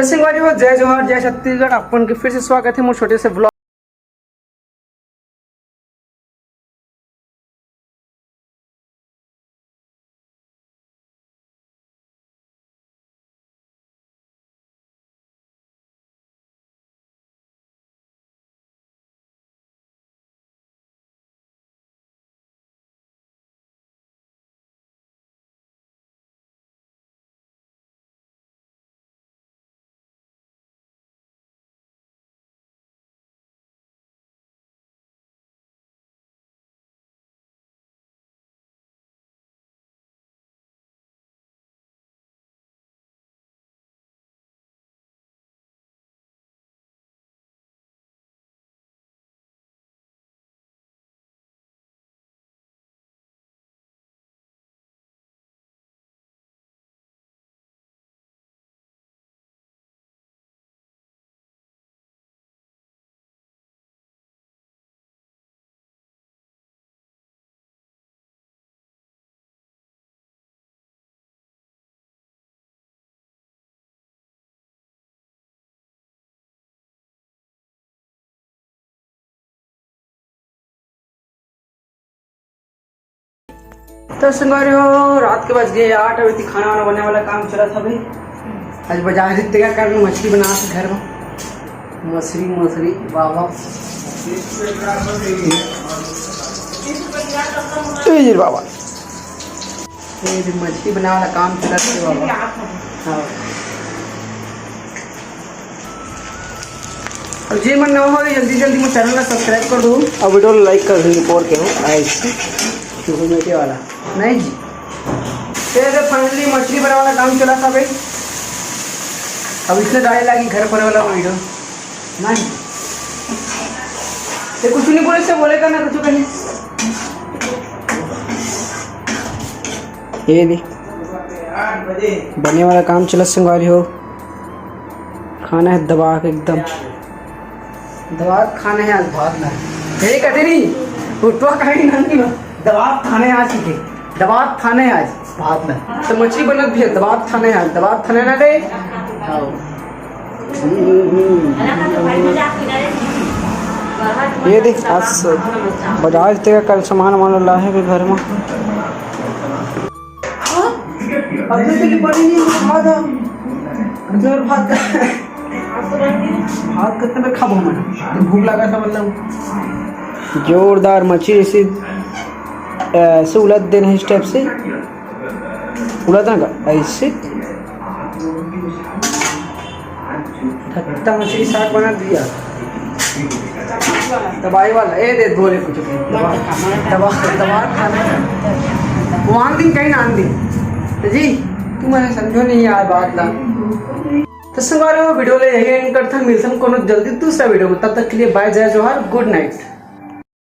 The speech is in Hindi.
तो सिंगवारी हो जय जोहार जय छत्तीसगढ़। अपन के फिर से स्वागत है मोर छोटे से ब्लॉग। तो संगवारी हो रात के बज गए 8 बजे खाना वाना बनने वाला काम चला था भाई। आज बाजार से तैयार कर मछली बना के घर में मछली बाबा जी बाबा ये मछली बना वाला काम चला था बाबा। हाँ और जी मन ना हो जल्दी जल्दी मैं चैनल को सब्सक्राइब कर दूँ और वीडियो लाइक कर दूँगी पोर के हो मीठे वाला नहीं जी। फिर फाइनली मछली बना वाला काम चला था भाई। अब इसने डाले लगी घर पर वाला वीडियो नहीं ये कुछ नहीं बोले से बोलेगा ना कुछ कहीं ये भी बने वाला काम चला संगवारी हो। खाना है दबा के एकदम दबा खाना है आज भात ना ये कहते नहीं उठवा कहीं नहीं दबाव थाने आज के दबाव थाने आज भात में तो मछली बनत भी दबाव थाने आज दबाव थाने ना रे। ये देख आज बाजार से कल सामान वामान ला है घर में भात कितने में खाबो मैं भूख लगा था मतलब जोरदार मछली ऐसी ऐसे उलट देना इस टाइप से उलटना का ऐसे खट्टा मछली साग बना दिया दवाई वाला ये दे बोले कुछ दवा खाना मान दिन कहीं ना दिन तो जी तुम मैंने समझो नहीं यार बात ला तो संगवारी वीडियो ले यही एंड करता मिलता हूं कोनो जल्दी दूसरा वीडियो तब तक के लिए बाय जय जोहार गुड नाइट।